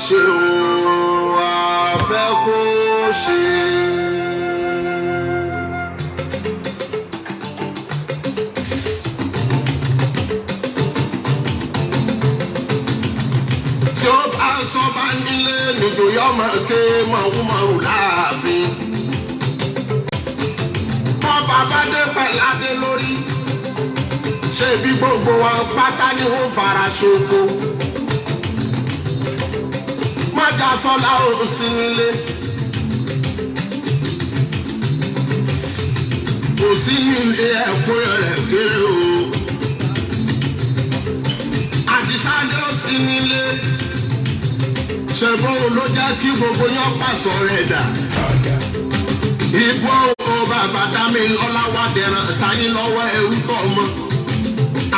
ṣe o àfẹ́ kó ṣe. tí ó bá sọ bá nílé nítorí ọmọ ké mọ̀wúmọ̀wù láàfin. wọ́n bàbá dé pẹ̀ládé lórí. ṣé bí gbogbo wọn pátá ni wọ́n fara ṣoko. májà sọlá ò sí nílé. kò sí nílé ẹ̀kọ́ rẹ̀ kéré o. àdìsá ni ó sí nílé. ṣẹ̀gbọ́n ló jẹ́ kí gbogbo yẹn pàṣọ rẹ̀ dà. ìbò bàbá dámi lọ́lá wà dẹ̀ràn táyé lọ́wọ́ ẹrú tọ̀ mọ́.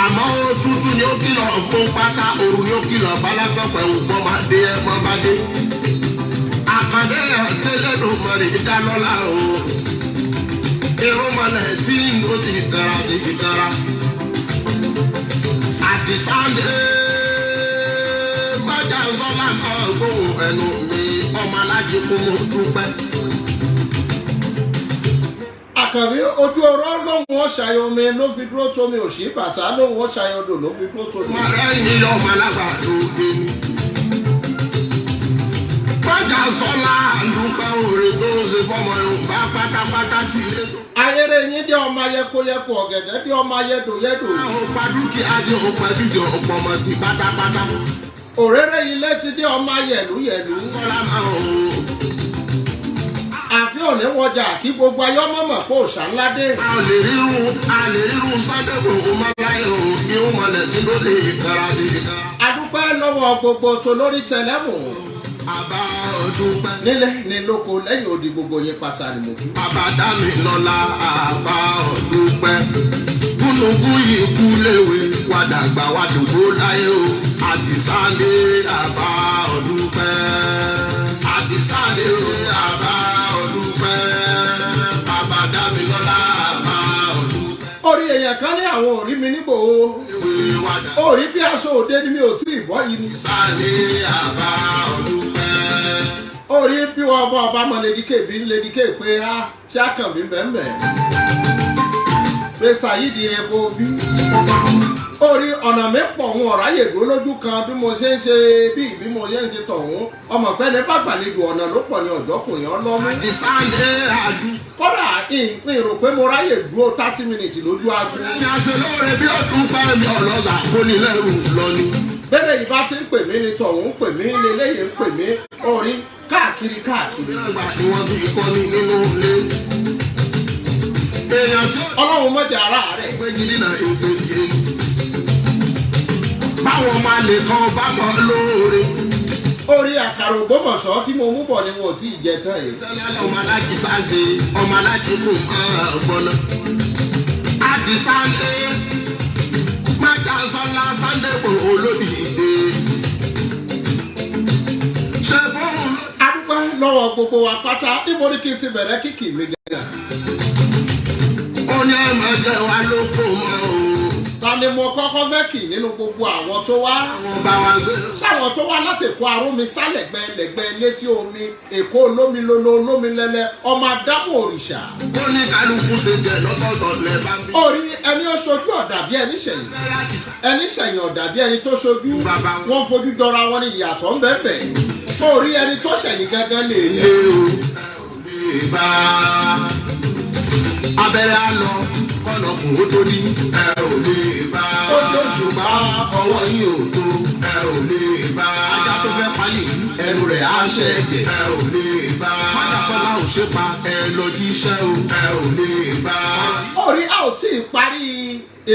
àmọ́ òtútù ni ó kìlọ̀ fún pátá òru ni ó kìlọ̀ falágbọ̀pẹ̀ ògbọ́n máa dé ẹ̀mọ́ bá dé. àkàndé tẹ́lẹ̀ ló mọ̀rẹ̀ dá lọ́la o. irúnmọlẹ̀ tí ó ti kara ti fi kara. àdìsáńdé májà sọ́lá máa gbóhùn ẹnu mi ọmọ alájí kún mọ́ dúpẹ́. àkànrí ojú ọ̀rọ̀ lóhun ọ̀ṣàyọ̀ mi ló fi dúró tómi òṣì bàtà lóhun ọ̀ṣàyọ̀ odò ló fi dúró tómi. màrá yìí lọ ọmọ alágbà ló gbé mi. májà sọ́lá dúpẹ́ òrè tó ń ṣe fọmọ Yorùbá pátápátá tì í lé. ayẹrẹ yín dé ọmọ ayẹkoyẹko ọ̀gẹ̀dẹ̀ dé ọmọ ayẹdòyẹdò. àwọn padùkì ajé òpè bíjọ ọ̀pọ̀ ọmọ sí pátápátá. òréré yìí létí dé ọmọ ayẹlúyẹlú. sọ́lá máa ń àfin òní wọjà kí gbogbo ayọ́mọ̀mọ̀ pé òòṣà ńlá dé. a lè rírun Sunday Igboho máa láyé o irun mọ̀lẹ̀ tí ló lè kára lè kára. adúpẹ́ lọ́wọ́ gbogbo tó lórí tẹlẹ́mù. àbá ọdún pẹ́. nílẹ̀ ní lóko lẹ́yìn odi gbogbo yín pátá ni mo kí. bàbá dámi lọ́la àbá ọdún pẹ́. gúnugún yìí kú léwe wàdàgbà wàdùgbò láyé o àdìsáńdé àbá ọdún pẹ́. àdìsáńdé àbá ọdún pẹ́. bàbá dámi lọ́la àbá ọdún pẹ́. orí èèyàn kan ní àwọn òrí mi nígbò o. orí bí aṣọ òde ni mi ò tí ì bọ́ yìí ni. àdìsáńdé àbá ọdún pẹ́. orí bí wọn bá ọba mọ lédíkè bí lédíkè pé á ṣé àkànbí bẹ́ẹ̀ pé ṣàyídìí epo bí. orí ọ̀nà mi pọ̀ òun ọ̀rá yèdó lójú kan bí mo ṣe ń ṣe bí mo ṣe ń ṣe tọ̀hún ọmọ pẹ́ni bá gbàlejò ọ̀nà ló pọ̀ ní ọ̀dọ́kùnrin ọlọ́mú. àdìsáńdé àdú. kódà ìpín rò pé mo ráyè dúró 30 minutes lójú aago. ẹni àṣelóore bí ọdún pẹ́ mi ọlọ́gà kónílẹ̀rù lọ ni. bẹ́ẹ̀ ìbá ti ń pè mí ni tọ̀hún ń pè mí lélẹ́yìn ń pè mí orí káàkiri. ìgbà ni wọ́n fi kọ́ mi nínú ilé. èèyàn tí ó ọlọ́run mọ̀jà ara rẹ̀. gbé jí nínà ègbè yé. báwọn máa lè kan bá mọ́ lóore. orí àkàrà Ògbómọ̀ṣọ́ tí mo mú bọ̀ ni wọn ò tí ì jẹ tán yìí. sẹ́lẹ̀ ọmọ alájí sáṣe ọmọ alájí kò gbọ́nà. àdìsáńdé májà sọ́lá Sunday Igboho olódìdé. ṣé bóun ló. adúpẹ́ lọ́wọ́ gbogbo wa pátá níbo ni kí n ti bẹ̀rẹ̀ kíkì mi gẹ́gẹ́. ó ní ẹ̀mọ̀jẹ̀ wa ló kó mọ́ o. ta ni mo kọ́kọ́ fẹ́ kì nínú gbogbo àwọn tó wá. àwọn bá wa gbé. sáwọn tó wá láti Èkó arúnmi sálẹ̀gbẹ́ lẹ̀gbẹ́ létí omi Èkó olómi lolo olómi lẹ́lẹ́ ọmọ adámọ̀ òrìṣà. ó ní kálukú ṣe jẹ lọ́tọ̀ọ̀tọ̀ lẹ́ bá bí. orí ẹni ó ṣojú ọ̀dà bí ẹni ṣẹ̀yìn ẹni ṣẹ̀yìn ọ̀dà bí ẹni tó ṣojú wọ́n fojú jọra wọn ní ìyàtọ̀ ń bẹ́ẹ̀ bẹ́ẹ̀ orí ẹni tó ṣẹ̀yìn gángan lè ilé o lè bá abẹ́rẹ́ á lọ kọ́nọ̀kùn ó tó ní ẹ ò lè bá ó lóṣù bá ọwọ́ yìí ò tó ẹ ò lè bá ajá tó fẹ́ palẹ̀ ẹnu rẹ̀ á ṣẹ̀jẹ̀ ẹ ò lè bá májàsọ́lá ò ṣe pa ẹ lọ jíṣẹ́ o ẹ ò lè bá. orí a ò tí ì parí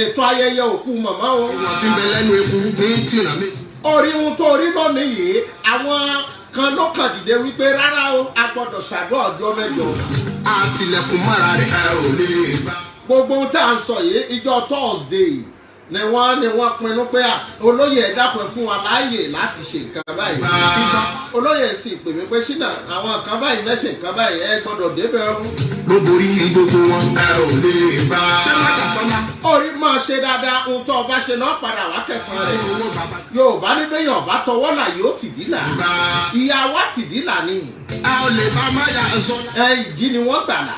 ètò ayẹyẹ òkú màmá o. wọ́n ti bẹ lẹ́nu eku ní tìrà mi. orí ohun tó rí lónìí yìí àwọn kan ló kàn dìde wípé rárá o a gbọ́dọ̀ ṣàdó ọjọ́ mẹ́jọ. àtìlẹ̀kùn mọ́ra rẹ̀ ẹ ò lè bá. gbogbo ohun tá à ń sọ yìí ìjọ Thursday ni wọ́n pinnu pé olóyè ẹ dákun fún wa láàyè láti ṣe nǹkan báyìí olóyè sì pè mí pé ṣínà àwọn nǹkan báyìí mẹ́ṣẹ̀ nǹkan báyìí ẹ gbọ́dọ̀ débẹ̀ o. ló borí gbogbo wọn ẹ ò lè bá. ṣé wọ́n dà sọ́nà. orí máa ṣe dáadáa ohun tó ọba ṣe lọ́ọ́ padà wá kẹsàn-án rẹ̀ yorùbá ní bẹ́yìn ọba tọwọ́ là yóò tìdílà ìyá wa tìdílà ni. a ò lè bá má yà sọ. ìdí ni wọ́n gbà là.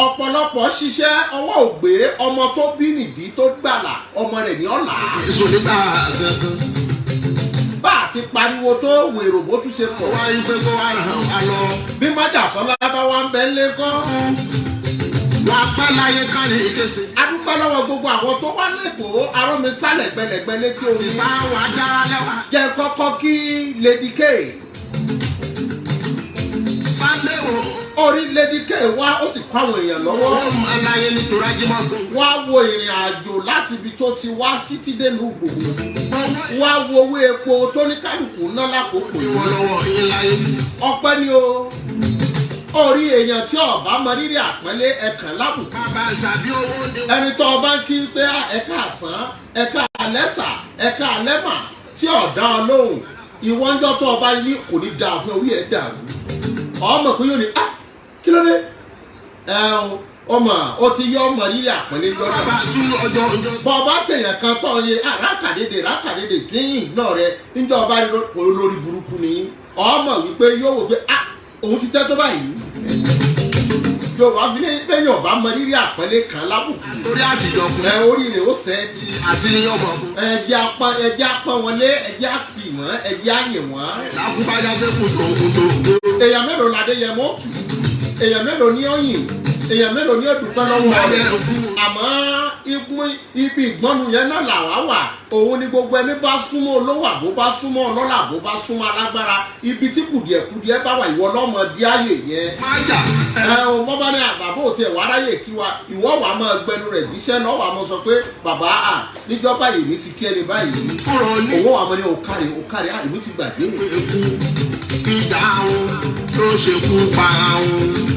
ọ̀pọ̀lọpọ̀ ṣiṣẹ́ ọwọ́ ògbé ọmọ tó bí nìdí tó gbàlà ọmọ rẹ̀ ní ọ̀la. èso nígbà gangan. bá a ti pariwo tó wèrò bó tún ṣe pọ̀. wá ipe kó wá ràn wá lọ. bí májàsọ́lá bá wá ń bẹ ńlé kọ́. wà á pẹ́ láyé kárí kése. adúpẹ́ lọ́wọ́ gbogbo àwọn tó wá lẹ́kọ̀ọ́ arọ́mi sálẹ̀ gbẹlẹ̀gbẹ létí omi. ìfá wà dá lẹ́wà. jẹ́ kọ́kọ́ kí Lady K. Sunday wo. orí Lady K wá ó sì kọ́ àwọn èèyàn lọ́wọ́. ó mọ aláyé nítorí ajímọ́tò. wá wo ìrìn àjò láti ibi tó ti wá sí tídélu gbòòrò. wá wo owó epo tó ní kálukú ná lákòókò yìí. ìwọ lọ́wọ́ yín láyé. ọpẹ́ ni o. orí èèyàn tí ọba mọ rírì àpẹẹlẹ ẹkàn lábùkù. bàbá àṣàbí owó ni. ẹni tó ọba ń kí pé ẹ̀ka àsán ẹ̀ka àlẹ́sà ẹ̀ka àlẹ́mà tí ọ̀dá ọlọ́hùn ìwọ́njọ́ tó ọba ní kò ní dáa fún orí ẹ̀ dàrú. ọmọ pé yóò ní kí ló dé ọmọ ó ti yọ ọmọ rírì àpẹẹlẹ jọjọ. bàbá àtúnú ọjọ́. bọ́ọ̀bá tèèyàn kan tọ́ ni rákàdédè tí yìn náà rẹ níjọ́ ọba lórí burúkú ni ọmọ wípé yóò wò pé òun ti tẹ́ tó báyìí. yorùbá fi ní lẹ́yìn ọba mọ rírì àpẹẹlẹ kan lábùkù. torí àtijọ́ kun. orí rẹ̀ ó sẹ́ẹ̀tì. àṣírí ọmọ kun. ẹjẹ́ apọ́n wọn lé ẹjẹ́ apì wọ́n ẹjẹ́ àyìn wọ́n. làkúbájá sẹ́kù tó. èèyàn mélòó ládé yẹ mọ́ kì í èèyàn mélòó ní ọ̀yìn èèyàn mélòó ní òdùpẹ́ lọ́wọ́ rẹ̀ àmọ́ ibi ìgbọ́nu yẹn náà làwá wà òun ni gbogbo ẹni bá súnmọ́ olówó àbó bá súnmọ́ ọlọ́lá àbó bá súnmọ́ alágbára ibi tí kùdìẹ̀kùdìẹ̀ bá wà ìwọ lọ́mọ dí ààyè yẹn. mọ́ bá ní àbàbò tiẹ̀ wá ráyè kí wa ìwọ wà á máa gbẹnu rẹ̀ jíṣẹ́ náà wà á mọ sọ pé bàbá níjọba èmi ti kí ẹni báyìí òun wà á mọ ní òkàrí ìlú ti gbàgbé. ìjà àwọn tó ṣekú pa àwọn.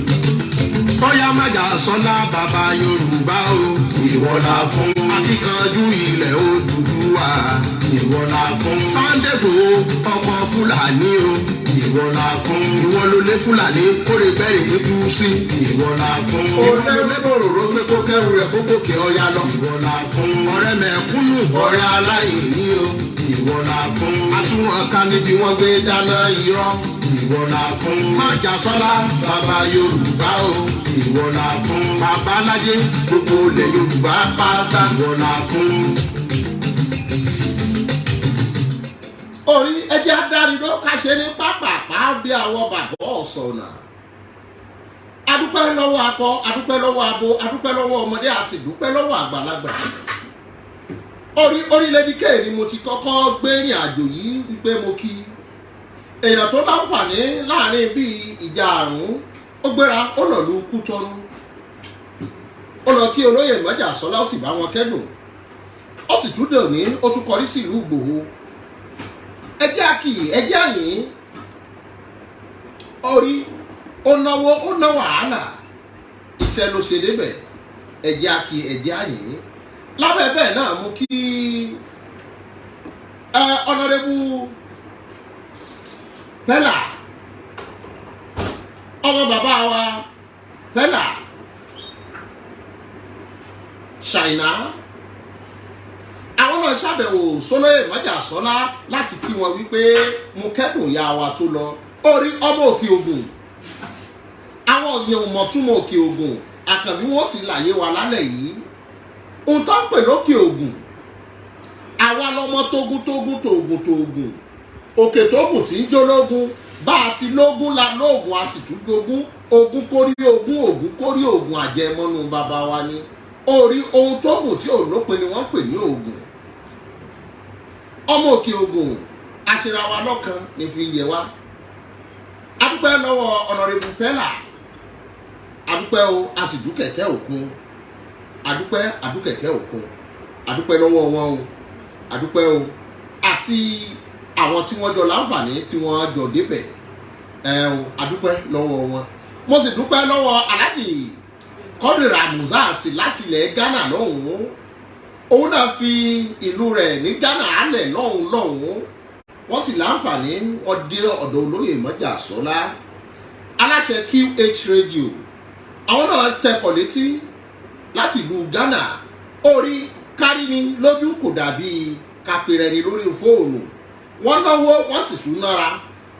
Bóyá Májàsọ́lá bàbá Yorùbá o. Ìwọ la fún. Akíkanjú ilẹ̀ Odùduwà. Ìwọ la fún. Sunday Igboho ọkọ Fúlàní o. Ìwọ la fún. Ìwọ ló lé Fúlàní kórè bẹ́ẹ̀ ikú sí. Ìwọ la fún. Olébòròró pé kó kẹ́rù rẹ̀ kó gòkè ọya lọ. Ìwọ la fún. Ọ̀rẹ́ mẹ̀kúnnù ọ̀rẹ́ aláìní o. Ìwọ la fún. Atúwọ̀n ká níbi wọ́n gbé dáná irọ́. Ìwọ la fún. Májàsọ́lá bàbá Yorùbá o. Ìwọ la fún. Bàbá Alájé gbogbo ilẹ̀ Yorùbá pátá. Ìwọ la fún. orí ẹjẹ́ adáridó káṣe ní pápápá bí àwọn bàbá ọ̀sọ̀nà. adúpẹ́ lọ́wọ́ akọ adúpẹ́ lọ́wọ́ abo adúpẹ́ lọ́wọ́ ọmọdé a sì dúpẹ́ lọ́wọ́ àgbàlagbà. orí Lady K ni mo ti kọ́kọ́ gbé ìrìn àjò yìí wípé mo kí èèyàn tó láǹfààní láàrin bíi ìjà àrùn ó gbéra ó lọ lu Kútọ́nù ó lọ kí olóyè Májàsọ́lá ó sì bá wọn kẹ́dùn ó sì tún dè ní ó tún kọrí sí ìlú Ìgbòho ẹjẹ́ àkìyè ẹjẹ́ àyìn orí ó náwó ó ná wàhálà iṣẹ́ ló ṣe débẹ̀ ẹjẹ́ àkìyè ẹjẹ́ àyìn lábẹ́ bẹ́ẹ̀ náà mú kí ọ̀nàrẹ́bù Pẹ́là ọmọ bàbá wa Pẹ́là Ṣàìná àwọn náà ṣàbẹ̀wò sólóyè Májàsọ́lá láti kí wọn wípé mo kẹ́dùn ìyá wa tó lọ orí ọmọ Òkè Ògùn àwọn èèyàn ò mọ̀ túmọ̀ Òkè Ògùn àkànbí wọn sì láyé wa lálẹ́ yìí ohun tó ń pè lókè Ògùn àwa lọmọ tógún òkè tógùn tí ń jólógún bá a ti lógún la lóògùn a sì tún jogún ogún kórí ogún ògún kórí ògùn àjẹmọ́nú bàbá wa ni orí ohun tó gùn tí ò lópin ni wọ́n pè ní Ògùn ọmọ Òkè Ògùn aṣèràwá lọ́kan ní fi yẹ wá adúpẹ́ lọ́wọ́ ọ̀nàrẹ́bù Pẹ́là adúpẹ́ o a sì dúkẹ̀kẹ́ òkun adúkẹ̀kẹ́ òkun adúpẹ́ lọ́wọ́ wọn o adúpẹ́ o àti àwọn tí wọ́n jọ láǹfààní tí wọ́n jọ débẹ̀ o adúpẹ́ lọ́wọ́ wọn mo sì dúpẹ́ lọ́wọ́ Aláàjì Kọ́dìrì Hamzat láti ilẹ̀ Ghana lọ́hùn-ún òun náà fi ìlú rẹ̀ ní Ghana alẹ̀ lọ́hùn wọ́n sì láǹfààní wọ́n dé ọ̀dọ̀ olóyè Mọ́jà Sọ́lá aláṣẹ QH radio àwọn náà tẹkọ̀ létí láti ìlú Ghana orí kárí ni lójú kò dàbí kápẹ́rẹ́ ni lórí fóònù wọ́n náwó wọ́n sì tún nára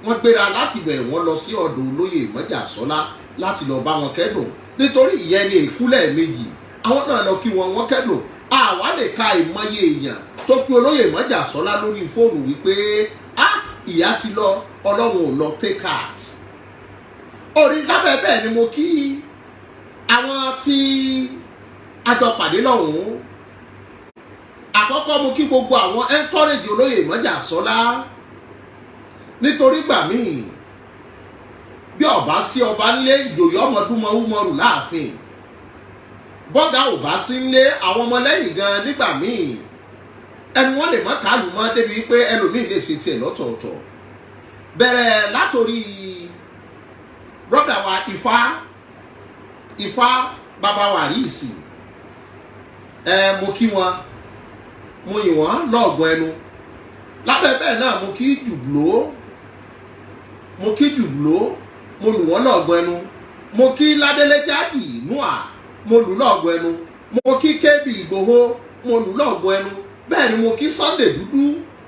wọ́n gbéra láti bẹ̀ wọ́n lọ sí ọ̀dọ̀ olóyè Mọ́jà Sọ́lá láti lọ bá wọn kẹ́dùn nítorí ìyẹn ni ìkúlẹ̀ méjì àwọn náà lọ kí wọ́n kẹ́dùn àwa lè ka ìmọye èèyàn tó pé olóyè Mọ́jà Sọ́lá lórí fóònù wípé ìyá ti lọ ọlọ́run ò lọ take heart orí lábẹ́ bẹ́ẹ̀ ni mo kí àwọn tí àjọ pàdé lọ́hùn-ún àkọ́kọ́ mo kí gbogbo àwọn encourage olóyè Mọ́jà Sọ́lá nítorí gbà míì bí ọba sí ọba ńlé ìjòyè ọmọdúnmọ́rú láàfin bọ́gà ò bá sí ńlé àwọn ọmọlẹ́yìn gan nígbà míì ẹnu wọn lè má kálù mọ́ débi pé ẹlòmíì lè ṣe tiẹ̀ lọ́tọ̀ọ̀tọ̀ bẹ̀rẹ̀ látòrí brọ́dà wa Ifá bàbá wa rí ìsìn mo kí wọn mo yìn wọ́n lọ́ọ̀gbọ́n ẹnu lábẹ́ bẹ́ẹ̀ náà mo kí jùbló mo lù wọ́n lọ́ọ̀gbọ́n ẹnu mo kí Ládélé Jáàjì Núà mo lù lọ́ọ̀gbọ́n ẹnu mo kí Kébì Ìgbòho mo lù lọ́ọ̀gbọ́n ẹnu bẹ́ẹ̀ ni mo kí Sunday Dúdú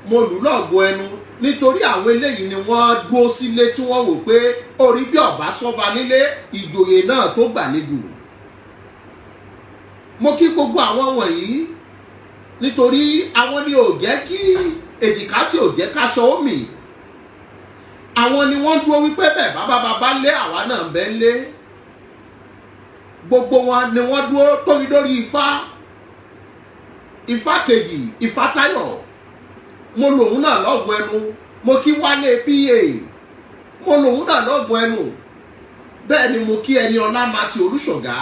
mo lù lọ́ọ̀gbọ́n ẹnu nítorí àwọn eléyìí ni wọ́n dúró sílé tí wọ́n wò pé orí bí ọ̀bá sọ́ba nílé ìjòyè náà tó gbàlejò mo kí gbogbo àwọn wọ̀nyí nítorí àwọn ni ò jẹ́ kí èjìká tí ò jẹ́ káṣọ omi àwọn ni wọ́n dúró wípé bẹ́ẹ̀ bàbá lé àwa náà ń bẹ lé gbogbo wọn ni wọ́n dúró tóbi lórí Ifá kejì Ifá Táyọ̀ mo lòun náà lọ́gbọ̀n ẹnu mo kí Wálé PA mo lòun náà lọ́gbọ̀n ẹnu bẹ́ẹ̀ ni mo kí Ẹniọlá Mati Olúṣọ̀gá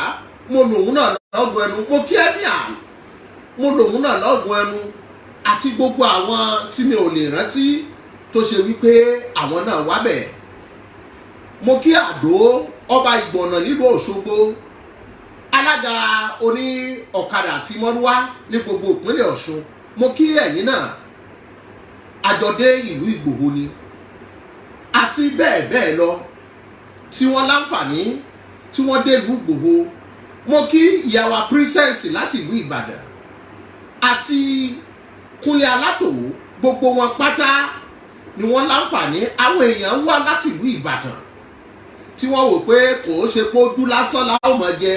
mo lòun náà lọ́gbọ̀n ẹnu mo kí Emir mo lòun náà lọ́gbọ̀n ẹnu àti gbogbo àwọn tí mi ò lè rántí tó ṣe wípé àwọn náà wá bẹ̀ mo kí Àdó ọba Ìgbọ̀nà nílùú Òṣogbo alága oní ọ̀kadà àti mọ́rúwá ní gbogbo ìpínlẹ̀ Ọ̀ṣun mo kí ẹ̀yin náà àjọdé ìlú Ìgbòho ni àti bẹ́ẹ̀ bẹ́ẹ̀ lọ tí wọ́n láǹfààní tí wọ́n dé ìlú Ìgbòho mo kí ìyàwó princess láti ìlú Ìbàdàn àti Kúnlé Alátòwò gbogbo wọn pátá ni wọ́n láǹfààní àwọn èèyàn wá láti ìlú Ìbàdàn tí wọ́n wò pé kò ṣe pé ó dú lásán láwọn mọ̀ jẹ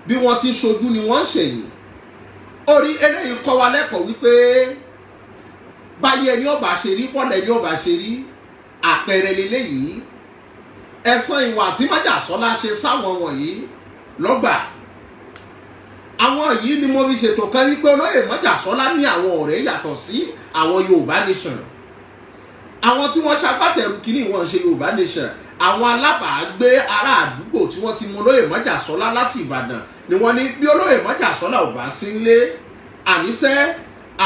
bí wọ́n ti ṣojú ni wọ́n ń ṣèyìn orí eléyìí kọ́ wa lẹ́kọ̀ọ́ wípé báyé ẹni ọba ṣe rí pọ́lẹ̀ ẹni ọba ṣe rí àpẹẹrẹ lélẹ́yìí ẹ̀san ìwà tí Mọ́jà Sọ́lá ṣe sáwọn wọ̀nyí lọ́gbà àwọn yìí ni mo fi ṣètò kan wípé olóyè Mọ́jà Sọ́lá ní àwọn ọ̀rẹ́ yàtọ̀ sí àwọn Yorùbá nation àwọn tí wọ́n ṣagbátẹrù kínní wọn ṣe Yorùbá nation àwọn alábàágbé ará àdúgbò tí wọ́n ti mú olóyè Mọ́jà Sọ́lá láti Ìbàdàn ni wọ́n ní bí olóyè Mọ́jà Sọ́lá ò bá sí nílé àníṣe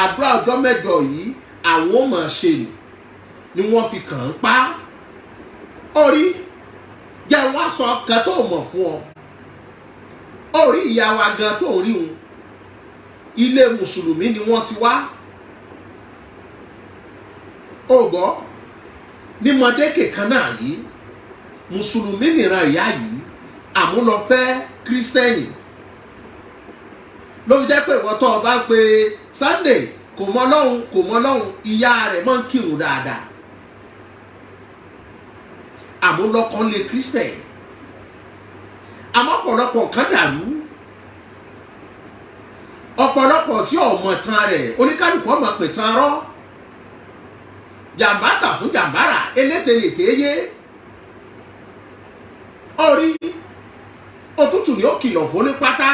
àdúrà ọjọ́ mẹ́jọ yìí àwọn ò mọ̀ ṣe ni wọ́n fi kàn án pa orí jẹ́ wọ́n aṣọ kan tó mọ̀ fún ọ orí ìyá wa gan tó rí wọn ilé mùsùlùmí ni wọ́n ti wá ó gbọ́ ní mọ̀dékè kan náà yìí mùsùlùmí nìran ìyá yìí àmúlọfẹ́ kírísítẹ́nì ló fi jẹ́ pé ìwọ́n tó o bá pe Sunday kò mọ Ọlọ́run ìyá rẹ̀ máa ń kírun dáadáa àmúlọkàn lé kírísítẹ́nì àmọ́ ọ̀pọ̀lọpọ̀ kan dàrú ọ̀pọ̀lọpọ̀ tí ọmọ tán rẹ̀ oníkálùkù ọmọ pè tán rọ́ jàmbá tà fún jàmbára elétèlétè yé orí òtútù ni ó kìlọ̀ fún ní pátá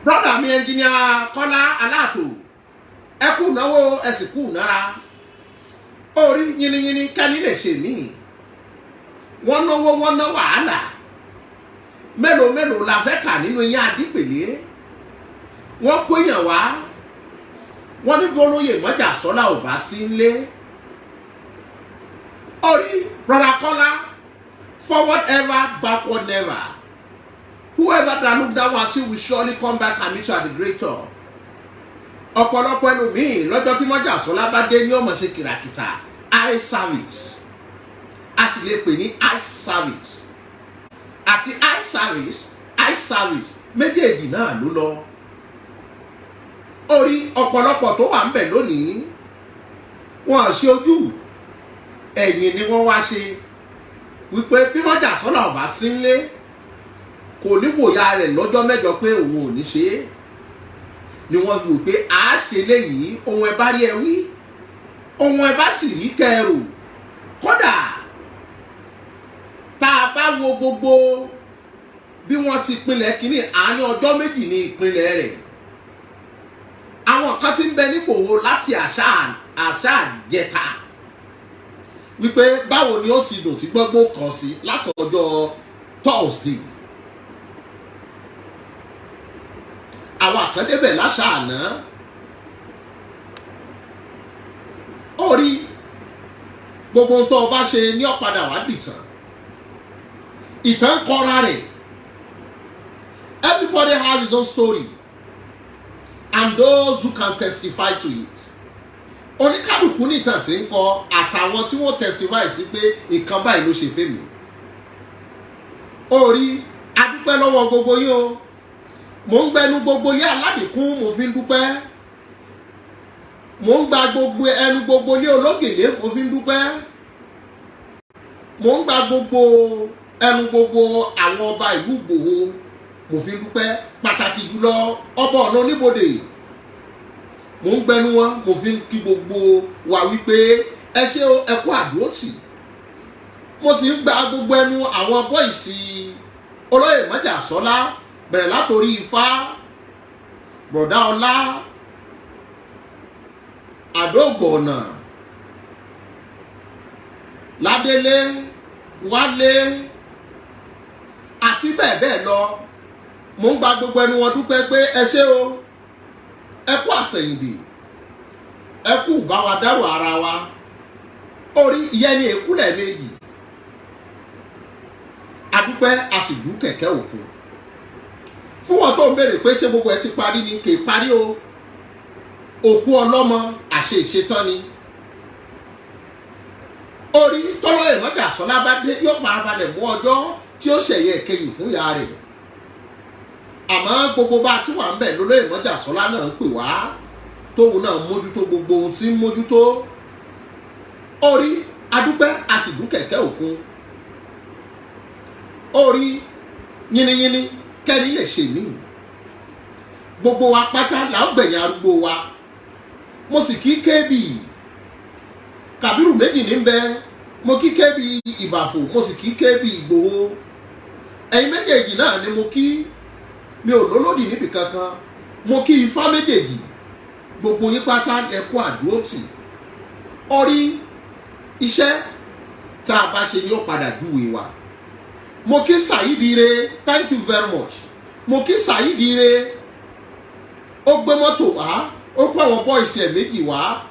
brọ́dà mi ẹnjìníà Kọ́lá Aláàtò ẹkú náwó ẹsìnkú nára orí yìnyínyìnyín kẹ́ni lè ṣe mí wọ́n náwó wọ́n ná wàhálà mélòó la fẹ́ kà nínú yín Adípèlé wọ́n kó yàn wá wọ́n ní bólóyè Mọ́jà Sọ́lá ò bá sí nílé orí brọ́dà Kọ́lá forward ever backward never whoever that look down at you will surely come back and meet you at the great top. ọ̀pọ̀lọpọ̀ ẹlòmíì lọ́jọ́ tí Mọ́jàsọ́lá bá dé ní ọmọ ṣe kìràkìtà eye service, a sì lè pè ní eye service àti eye service méjèèjì náà ló lọ. Orí ọ̀pọ̀lọpọ̀ tó wà ń bẹ̀ lónìí wọn ṣe ojú, ẹ̀yìn ni wọ́n wá ṣe, wípé bí Mọ́jàsọ́lá ò bá sí nílé kò ní wòyà rẹ̀ lọ́jọ́ mẹ́jọ pé òun ò ní ṣe é, ni wọ́n fi wò pé a ṣe léyìí, ohun ẹ bá rí ẹ wí, ohun ẹ bá sì rí kẹrù. Kódà tá a bá wo gbogbo bí wọ́n ti pinlẹ̀ kínní, àárín ọjọ́ méjì ní ìpínlẹ̀ rẹ̀. Àwọn kan ti ń bẹ nípòwò láti àṣà àjẹta wípé báwo ni ó ti dùn tí gbogbo kàn sí látọjọ́ Thursday. Àwọn àkàndébẹ̀ láṣà àná ó rí gbogbo ohun tó o bá ṣe ní ọ̀padà wá dìtàn, ìtàn kọ́ra rẹ̀. Everybody has his own story and those who can testify to it. Oníkálùkù ní ìtàn tí ń kọ àtàwọn tí wọ́n testify sí pé nǹkan báyìí ló ṣe fẹ́mi. Ó rí adúpẹ́ lọ́wọ́ gbogbo yín o, mò ń gbẹnu gbogbo yé aládìkún mo fi ń dúpẹ́, mò ń gba gbogbo ẹnu gbogbo yé ológèlè mo fi ń dúpẹ́, mò ń gba gbogbo ẹnu gbogbo àwọn ọba ìlú Ìgbòho mo fi ń dúpẹ́, pàtàkì jùlọ ọba ọ̀nà oníbodè, mò ń gbẹnu wọn mo fi ń kí gbogbo wa wípé ẹ ṣé o, ẹ kú àdúrótì. Mo sì ń gba gbogbo ẹnu àwọn bọ́ìsì olóyè Mọ́jàsọ́lá bẹ̀rẹ̀ látòrí Ifá, Bọ̀dá Ọlá, Àdógbọ̀nà, Ládélé, Wálé àti bẹ́ẹ̀ bẹ́ẹ̀ lọ. Mo ń gba gbogbo ẹnu wọn dúpẹ́ pé ẹ ṣé o, ẹ kú àsẹ̀yìndì, ẹ kú bá wa dárò ara wa. Orí ìyẹn ni èkúlẹ̀ méjì, adúpẹ́ a sì dún kẹ̀kẹ́ òkun. Fún wọn tó ń béèrè pé ṣé gbogbo ẹ ti parí ni, kì í parí o. Òkú ọlọ́mọ àṣẹ ìṣetán ni. Orí tọ́lọ́yè Mọ́jàsọ́lá bá dé yóò farabalẹ̀ mú ọjọ́ tí ó ṣẹ̀yẹ ìkẹyìn fún ìyá rẹ̀. Àmọ́ gbogbo bá tí wà ń bẹ̀ lólóyè Mọ́jàsọ́lá náà ń pè wá, tóun náà mójútó gbogbo ohun tí ń mójútó. Orí adúpẹ́ a sì dún kẹ̀kẹ́ òkun. Orí yínníyínní kẹ́ni lè ṣe mí. Gbogbo wa pátá là ń gbẹ̀yìn arúgbó wa. Mo sì kí kébì Kàbírù méjì ní bẹ, mo kí kébì Ìbàfò, mo sì kí kébì Ìgbòho. Ẹ̀yin méjèèjì náà ni mo kí, mi ò lólódì níbi kankan. Mo kí Ifá méjèèjì, gbogbo yín pátá ẹ kú àdúrótì. Orí iṣẹ́ tá a bá ṣe ni ó padà júwe wa. Mo kí Sàyídire, thank you very much. Mo kí Sàyídire, ó gbé mọ́tò wá, ó kó àwọn bọ́ìsì ẹ̀ méjì wá,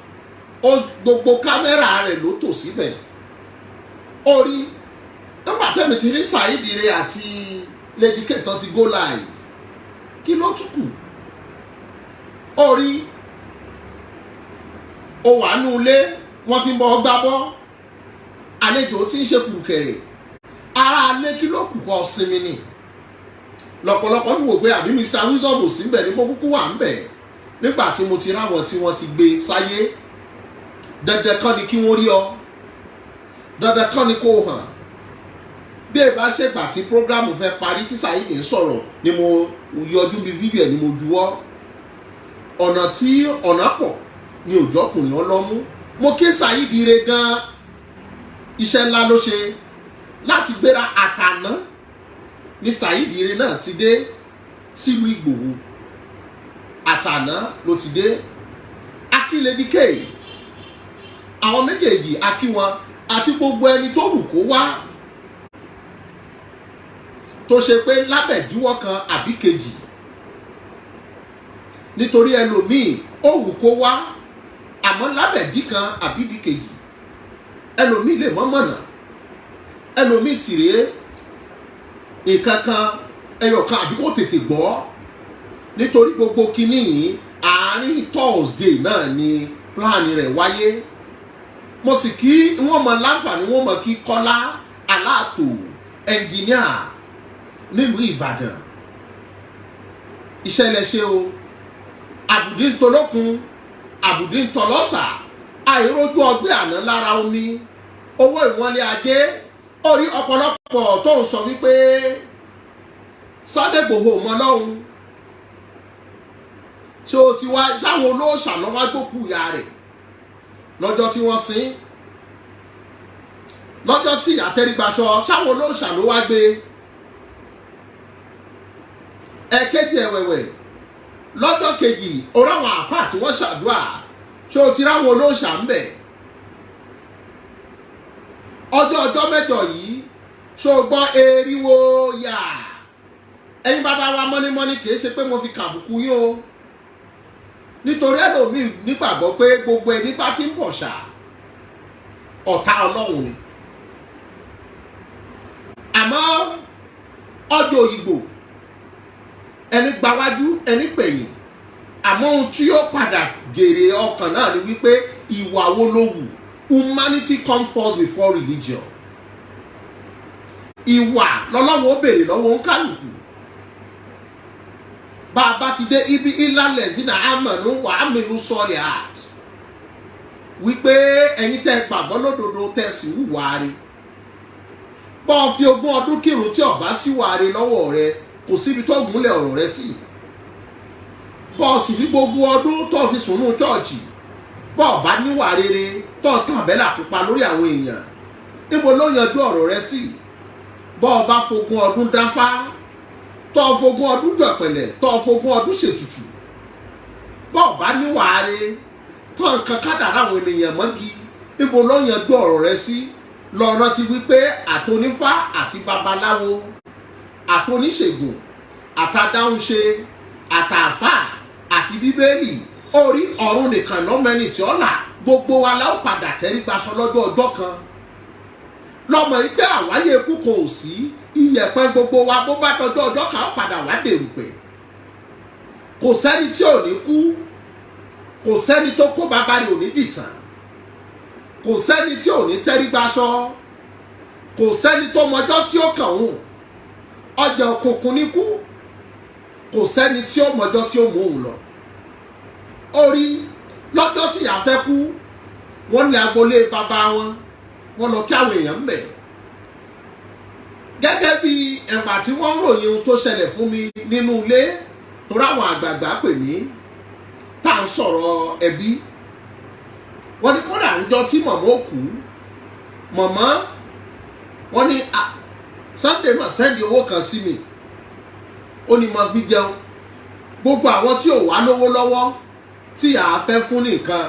ó gbogbo kámẹ́rà rẹ̀ ló tò síbẹ̀. Orí nígbà tẹ́mi ti rí Sàyídire àti Lady K tán ti go live, kí ló tún kù? Orí ó wà nú ilé, wọ́n ti ń bọ́ gbá bọ́, àlejò tí ń ṣe kùrùkẹ̀rẹ̀, ara alẹ́ kí ló kù kọ́ sinmi ni. Lọ́pọ̀lọpọ̀ fi wò pé àbí Mr. Wisdom ò sí ń bẹ̀ ní mo kúkú wà ń bẹ̀ nígbà tí mo ti ráwọn tí wọ́n ti gbé sáyé. Dandan kan ni kí wọ́n rí ọ, dandan kan ni kó hàn. Bí ẹ bá ṣègbà tí prógrámù fẹ́ parí tí Sàyídì ń sọ̀rọ̀ ni mo yọjú bí fídíò ẹ̀ ni mo juwọ́. Ọ̀nà tí ọ̀nà pọ̀ ni òjò ọkùnrin ọlọ́mú. Mo kí Sàyídire gan, iṣẹ́ ńlá ló ṣe láti gbéra àtàná ní Sàyídire náà ti dé sílùú Ìgbòho. Àtàná ló ti dé. Akí Lady K, àwọn méjèèjì akí wọn àti gbogbo ẹni tó wù kó wá, tó ṣe pé lábẹ̀díwọ́ kan àbí kejì, nítorí ẹlòmíì ó wù kó wá àmọ́ lábẹ̀dí kan àbí bí kejì, ẹlòmíì lè mọ́ mọ̀nà, ẹlòmíì sì rèé nǹkan kan ẹyọ kan àbí kó tètè gbọ́, nítorí gbogbo kinní yìí àárín Thursday náà ni plan rẹ̀ wáyé mo sì kí wọ́n mọ láǹfààní wọ́n mọ kí Kọ́lá Aláàtò ẹnjìníà nílùú Ìbàdàn ìṣẹ̀lẹ̀ ṣe o àbùdí ń tolókun àbùdí ń tọlọ́sà àìrójú ọgbẹ́ àná lára omi owó ìwọlé ajé orí ọ̀pọ̀lọpọ̀ tó ń sọ wípé Sunday Igboho mọ́ lọ́hùn tí ó ti wá sáwọn olóòṣà lọ́wọ́ gbókù ìyá rẹ̀ lọ́jọ́ tí wọ́n sin lọ́jọ́ tí àtẹrígbaṣọ sáwọn olóòṣà ló wá gbé ẹ̀kejì ẹ̀wẹ̀wẹ̀ lọ́jọ́ kejì oráwọn àáfàá tí wọ́n ṣàdúrà tí ó ti ráwọn olóòṣà ń bẹ̀ ọjọ́ mẹ́jọ yìí ṣó gbọ́ eriwo yà ẹ̀yin bàbá wa mọ́nímọ́ní kìí ṣe pé mo fi kàbùkù yín o nítorí ẹlòmíì nígbàgbọ́ pé gbogbo ẹni bá ti ń bọ̀ ṣá ọ̀tá Ọlọ́run ni àmọ́ ọjọ́ òyìnbó ẹni gbáwájú ẹni pẹ̀yìn àmọ́ ohun tí yóò padà jèrè ọkàn náà ni wípé ìwà wo ló wù. Humanity comes first before religion. Ìwà lọ́lọ́wọ́ ó béèrè lọ́wọ́ ń kálukú. Bá a bá ti dé ibi ìlàlẹ̀ sínú àmọ̀nù wà á mìíràn sọ́ọ̀lì art. Wípé ẹ̀yin tẹ́ gbàgbọ́ lódodo tẹ́ sì ń wà á rí. Bọ́ ọ fi 20 ọdún kírun tí ọ̀bá sí wà á rí lọ́wọ́ rẹ kò síbi tó gúnlẹ̀ ọ̀rọ̀ rẹ sí. Bọ́ ọ sì fi gbogbo ọdún tó fi sùnú chọ́ọ̀chì. Bọ́ ọ bá níwà rere tó tàn bẹ́là pupa lórí àwọn èèyàn níbo ló yanjú ọ̀rọ̀ rẹ sí. Bọ́ ọ bá 20 ọdún dáfá tó 20 ọdún jọ̀pẹ̀lẹ̀ tó 20 ọdún ṣètùtù bọ́ ọ bá níwà rere tó nǹkan kádàrá àwọn ènìyàn mọ́gi níbo ló yanjú ọ̀rọ̀ rẹ sí. Lọ rántí wípé àtonífá àti babaláwo àtoníṣègùn àtàdáhùnṣe àtàfà àti bíbélì orí ọ̀run nìkan lọ́mẹ́ni tí ó là gbogbo wa la ó padà tẹrígbaṣọ lọ́jọ́ ọjọ́ kan lọ́mọ ìgbẹ́ àwáyé ikú kan ò sí iyẹ̀pẹ̀ gbogbo wa bó bá tọjọ́ ọjọ́ kan ó padà wá dèrò pé kò sẹ́ni tí ò ní kú kò sẹ́ni tó kó bàbá rẹ̀ ò ní dìtàn kò sẹ́ni tí ò ní tẹrígbaṣọ kò sẹ́ni tó mọjọ́ tí ó kàn ń ọjà òkùnkùn ní kú kò sẹ́ni tí ó mọjọ́ tí ó mú òun lọ orí lọ́jọ́ tí ìyá fẹ́ kú wọ́n ní agboolé bàbá wọn lọ kí àwọn èèyàn ń bẹ̀ gẹ́gẹ́ bí ẹ̀pà tí wọ́n ròyìn ohun tó ṣẹlẹ̀ fún mi nínú ilé tó ráwọn àgbààgbà pè mí tá à ń sọ̀rọ̀ ẹbí wọ́n ní kódà ń jọ tí mọ̀mọ́ ò kú mọ̀mọ́ wọ́n ní Sunday mà sẹ́ndì owó kan sí mi ó ní mo fi jẹun gbogbo àwọn tí ò wá lówó lọ́wọ́ tí a fẹ́ fún nìkan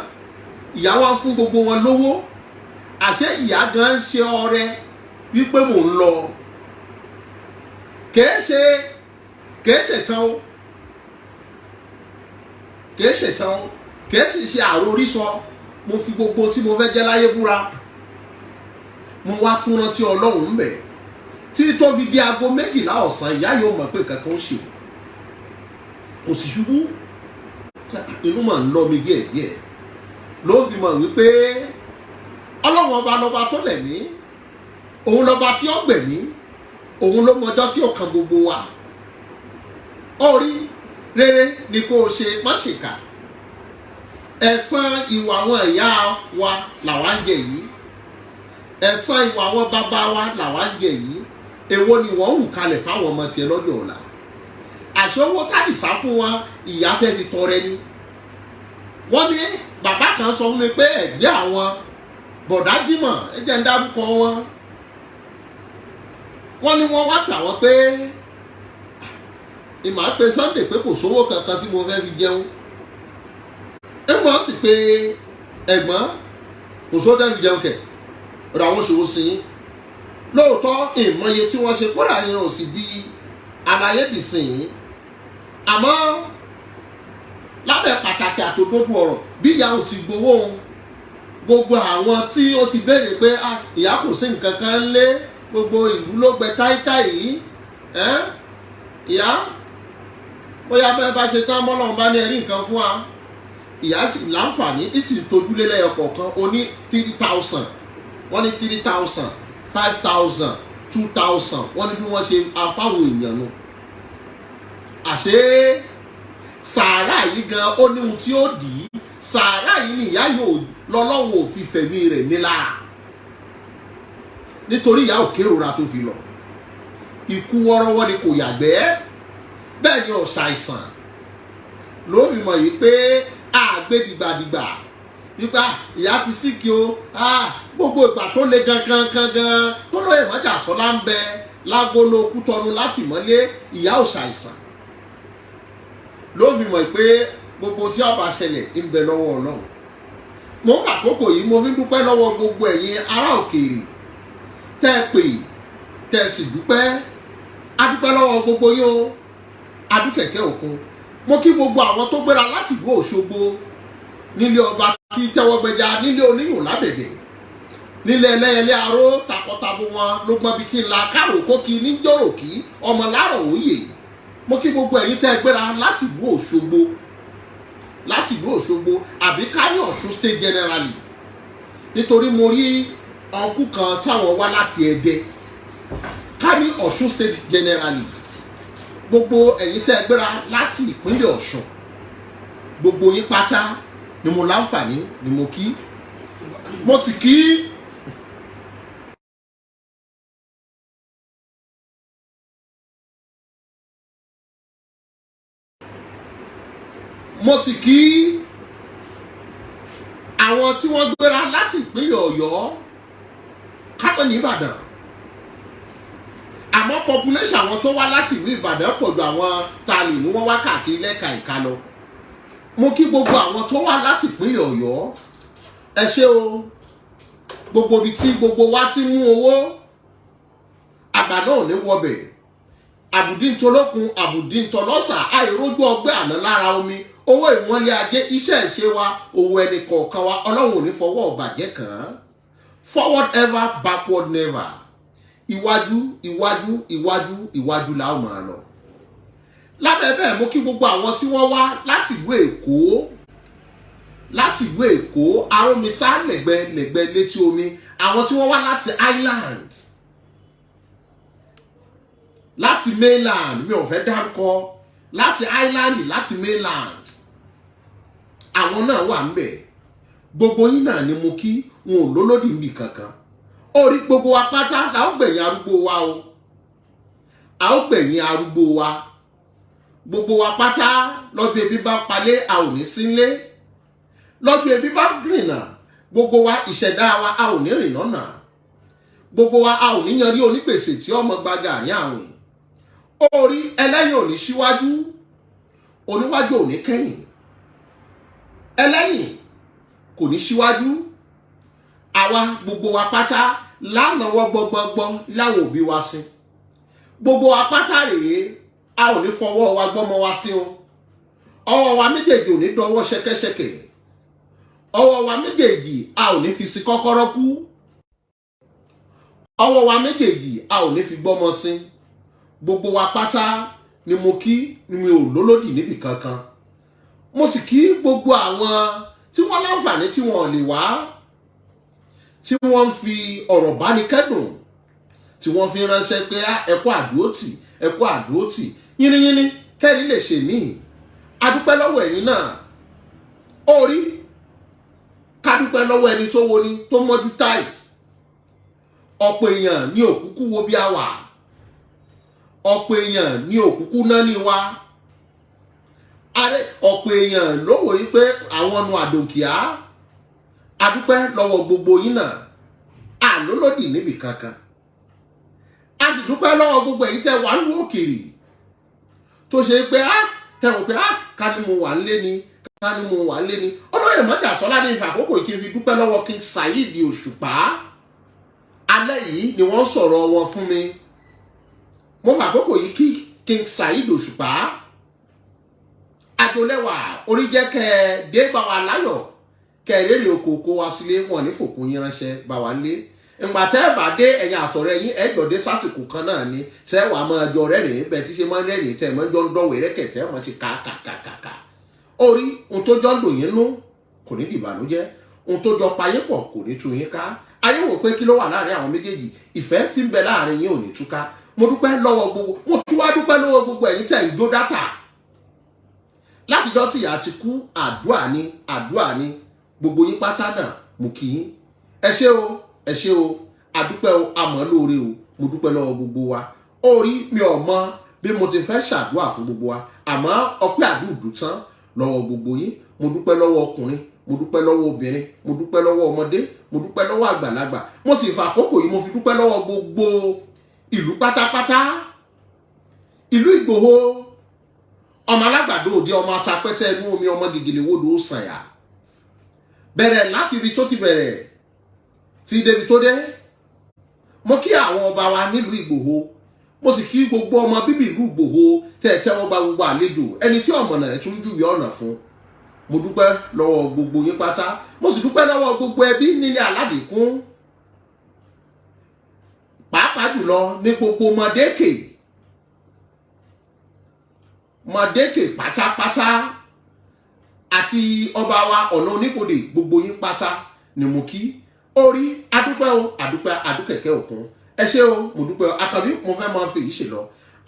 ìyá wa fún gbogbo wọn lówó àṣẹ ìyá gan ń ṣe ọrẹ wípé mò ń lọ kìí ṣe tán kìí sì ṣe àròrí sọ mo fi gbogbo tí mo fẹ́ jẹ́ láyé búra mo wá tún rántí Ọlọ́run ń bẹ̀ tí tó fi di aago 12 ọ̀sán ìyá yóò mọ̀ pé kankan ó ṣe kò sì ṣubú inú mà ń lọ mi díẹ̀díẹ̀ ló fi mọ̀ wípé Ọlọ́run ọba lọ́ba tó lẹ̀ mí òun lọ́ba tí ó gbẹ̀mí òun ló mọjọ́ tí ó kan gbogbo wa orí rere ni kò ṣe má ṣèkà ẹ̀san ìwà àwọn ìyá wa làwa ń jẹ yìí ẹ̀san ìwà àwọn bàbá wa làwa ń jẹ yìí èwo ni wọ́n hù kalẹ̀ fáwọn ọmọ tiẹ̀ lọ́jọ́ ọ̀la àṣẹ owó tàdísá fún wọn ìyá fẹ́ fi tọrẹ ni wọ́n ní bàbá kan sọ fún mi pé ẹ̀gbẹ́ àwọn bọ̀dá Jímọ̀ ẹ jẹ́ ń dárúkọ wọn wọ́n ní wọ́n wá pè àwọn pé ìmọ̀ pé Sunday pé kò sówó kankan tí mo fẹ́ fi jẹun ẹ mọ̀ sí pé ẹ̀gbọ́n kò sówó tẹ́ fi jẹun kẹ̀ ọ̀dọ̀ àwọn ṣòwò sí yín lóòótọ́ ìmọ̀ye tí wọ́n ṣe kódà yẹn ò sì bí àlàyé dì sí yín àmọ́ lábẹ́ pàtàkì àtòdodo ọ̀rọ̀ bí ìyá ò ti gbowó gbogbo àwọn tí ó ti béèrè pé ìyá kò sí nǹkan kan lé gbogbo ìlú ló gbẹ táítáì yìí ìyá bóyá bẹ́ẹ̀ bá ṣe tán bọ́lọ́run bá ní ẹ̀rí nǹkan fún wa ìyá sì láǹfààní ìsì tójúlé lẹ́yọ kọ̀ọ̀kan ó ní 3,000 wọ́n ní 3,000 5,000 2,000 wọ́n ní bí wọ́n ṣe afáwọn èèyàn nu àṣé sàárà yìí gan ó ní ohun tí ó dì í sàárà yìí ni ìyá yóò lọ́lọ́wọ́ òfin fẹ̀mí rẹ̀ nílá nítorí ìyá ò kérora tó fi lọ ikú wọ́rọ́wọ́ ni kò yàgbẹ́ bẹ́ẹ̀ ni ọ̀ṣàìsàn ló fi mọ̀ yìí pé àgbẹ̀ dìgbàdìgbà nípa ìyá ti síkì o gbogbo ìgbà tó le gangan tó lóye mọ́jà sọ́lá ń bẹ lágolo Kútọ́nù láti mọ́lé ìyá ọ̀ṣàìsàn ló fi mọ̀ pé gbogbo tí ó bá ṣẹlẹ̀ ń bẹ lọ́wọ́ Ọlọ́run mo ń fàkókò yìí mo fi dúpẹ́ lọ́wọ́ gbogbo ẹ̀yin ará òkèèrè tẹ́ ẹ pè tẹ́ ẹ sì dúpẹ́ adúpẹ́ lọ́wọ́ gbogbo yín o adúkẹ̀kẹ́ òkun mo kí gbogbo àwọn tó gbéra láti ìlú Òṣogbo nílé ọba tí tẹ́wọ́gbẹ́já nílé oníyùn lábẹ̀dẹ̀ nílé ẹlẹ́yẹlé aró takọtabo wọn ló gbọ́n bí kí n la kárò kókí níjọ́rò kí ọmọ láàrọ̀ òye mo kí gbogbo ẹ̀yin tẹ́ gbéra láti ìlú Òṣogbo àbí ká ní Ọ̀ṣun state generally nítorí mo rí ọkú kan táwọn wá láti Ẹdẹ ká ní Ọ̀ṣun state generally gbogbo ẹ̀yin tẹ́ gbéra láti ìpínlẹ̀ Ọ̀ṣun gbogbo yín pátá ni mo láǹfààní ni mo kí mo sì kí àwọn tí wọ́n gbéra láti ìpínlẹ̀ Ọ̀yọ́ kápẹ́ ní Ìbàdàn àmọ́ population àwọn tó wá láti ìlú Ìbàdàn pọ̀ ju àwọn tààlì ní wọ́n wá káàkiri lẹ́ka ìka lọ mo kí gbogbo àwọn tó wá láti ìpínlẹ̀ Ọ̀yọ́ ẹ ṣé o gbogbo ibi tí gbogbo wa ti mú owó àgbà náà ò ní wọbẹ̀ àbùdí ntolókun àbùdí ntọlọ́sà àìrójú ọgbẹ́ àná lára omi owó ìwọ̀nlé ajé iṣẹ́ ìṣe wa owó ẹnì kọ̀ọ̀kan wa Ọlọ́run ò ní fọwọ́ ọ̀bàjẹ́ kàn án forward ever backward never iwájú iwájú iwájú iwájú la ó máa lọ lábẹ́ bẹ́ẹ̀ mo kí gbogbo àwọn tí wọ́n wá láti ìlú Èkó arómisá lẹ́gbẹ́ létí omi àwọn tí wọ́n wá láti island láti mainland mi ò fẹ́ dárúkọ láti island láti mainland àwọn náà wà ń bẹ̀ gbogbo yín náà ni mo kí wọn ò lólódì níbi kankan orí gbogbo wa pátá la ó gbẹ̀yìn arúgbó wa o a ó gbẹ̀yìn arúgbó wa gbogbo wa pátá lọ́jọ́ ebi bá palẹ̀ a ò ní sínlé lọ́jọ́ ebi bá rìnà gbogbo wa ìṣẹ̀dá wa a ò ní rìn lọ́nà gbogbo wa a ò ní yanrí onígbèsè tí ọmọ gbaga àárín àwìn orí ẹlẹ́yìn ò ní síwájú oníwájú ò ní kẹ́yìn ẹlẹ́yìn kò ní síwájú àwa gbogbo wa pátá lánàwọ́ gbọgbọgbọ láwọn òbí wa sí gbogbo wa pátá rèé a ò ní fọwọ́ wa gbọ́mọ wa sí o ọwọ́ wa méjèèjì ò ní dọwọ́ ṣẹ̀kẹ̀ṣẹ̀kẹ̀ ọwọ́ wa méjèèjì a ò ní fi sí kọ́kọ́rọ́ kú ọwọ́ wa méjèèjì a ò ní fi gbọ́mọ sí gbogbo wa pátá ni mo kí ni mi ò lólódì níbì kankan mo sì kí gbogbo àwọn tí wọ́n láǹfààní tí wọ́n lè wá tí wọ́n fi ọ̀rọ̀ báni kẹ́dùn tí wọ́n fi ránṣẹ́ pé ẹ̀kọ́ àdúrótì yínníyínní kẹ́rí lè ṣe mí adúpẹ́ lọ́wọ́ ẹ̀yin náà orí kádúpẹ́ lọ́wọ́ ẹni tó wo ni tó mọ́jú táì ọ̀pọ̀ èèyàn ní òkúkú wo bí a wà ọ̀pọ̀ èèyàn ní òkúkú náà ní wa ọ̀pọ̀ èèyàn ló wò yí pé àwọn ọ̀nà àdòkìá adúpẹ́ lọ́wọ́ gbogbo yín náà àlólódì níbì kankan a sì dúpẹ́ lọ́wọ́ gbogbo èyí tẹ́ wà ń wò kiri tó ṣe pé tẹ̀wọ̀n pé ká ní mo wà ń lé ni olóyè mọ́jà sọ́lá ní ìfàkókò kí n fi dúpẹ́ lọ́wọ́ King Saheed Òṣùpá alẹ́ yìí ni wọ́n sọ̀rọ̀ wọn fún mi mo fàkókò yìí kí King Saheed Òṣùpá àjòlẹ́wà oríjẹ́kẹ́ dé bá wa láyọ̀ kẹrẹ́rẹ́ okòókò wa sílé wọn ní fòkun yín ránṣẹ́ bá wa lé ìgbà tẹ́ ẹ bá dé ẹ̀yin àtọ̀rẹ́ yín ẹ̀jọ̀dé sásìkò kan náà ni tẹ́ wàá máa jọ rẹ́rìn bẹ́ẹ̀ tí ṣe máa ń rẹ́rìn tẹ́ ẹ máa ń jọ ń dọ̀wé rẹ́kẹ̀tẹ́ wọn ti kàkàkàkà orí ohun tó jọ lò yín nú kò ní dìbànújẹ́ ohun tó jọ payé pọ̀ kò ní tú yín ká ayé wò pé kí ló wà láàrin àwọn méjèèjì ìfẹ́ tí ń bẹ láàrin yín ò ní túká mo dúpẹ́ lọ́wọ́ gbogbo mo tún wá dúpẹ́ lọ́wọ́ gbogbo ẹ̀yin tẹ̀ ń jó dátà látijọ́ tí ìyá ti kú àdúrà ni gbogbo yín pátá náà mo kí yín ẹ ṣé o àdúpẹ́ o àmọ́ lóore o mo dúpẹ́ lọ́wọ́ gbogbo wa orí mi ò mọ bí mo ti fẹ́ ṣàdúrà fún gbogbo wa àmọ́ ọpẹ́ àdúùdù tán lọ́wọ́ gbogbo yín mo dúpẹ́ lọ́wọ́ ọkùnrin mo dúpẹ́ lọ́wọ́ obìnrin mo dúpẹ́ lọ́wọ́ ọmọdé mo dúpẹ́ lọ́wọ́ àgbàlagbà mo sì fa àkókò yìí mo fi dúpẹ́ lọ́wọ́ gbogbo ìlú pátápátá ìlú Ìgbòho ọmọ alágbàdo òde ọmọ atapẹ́tẹ́ inú omi ọmọ gègèlè wodò sànyà bẹ̀rẹ̀ láti ibi tó ti bẹ̀rẹ̀ tí débi tó dé mo kí àwọn ọba wa nílùú Ìgbòho mo sì kí gbogbo ọmọ bíbí ìlú Ìgbòho tẹ́ẹ̀tẹ́ wọn bá gbogbo àlejò ẹni tí ọmọ náà tún júwe ọ̀nà fún mo dúpẹ́ lọ́wọ́ gbogbo yín pátá mo sì dúpẹ́ lọ́wọ́ gbogbo ẹbí nílé Aládìkún pàápàá jùlọ ní gbogbo mọ̀dékè pátápátá àti ọba wa ọ̀nà oníkòdè gbogbo yín pátá ni mo kí orí adúpẹ́ o adúkẹ̀kẹ́ òkun ẹ ṣé o mo dúpẹ́ o àkànbí mo fẹ́ máa fi yìí ṣe lọ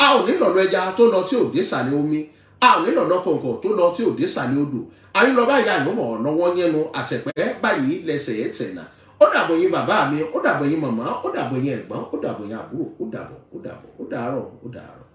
a ò ní lọ̀lọ́ ẹja tó lọ tí ò dé sàlẹ̀ omi a ò ní lọ̀lọ́ kọ̀ǹkọ̀ tó lọ tí ò dé sàlẹ̀ odò àyìn lọ báyìí àyànmọ̀ lọ́wọ́ yẹnu àtẹ̀pẹ́ báyìí lẹ́sẹ̀ ẹ̀ tẹ̀nà ó dàbọ̀ yín bàbá mi ó dàbọ̀ yín màmá ó dàbọ̀ yín ẹ̀gbọ́n ó dàbọ̀ yín àbúrò ó dàbọ̀ ó dàárọ̀.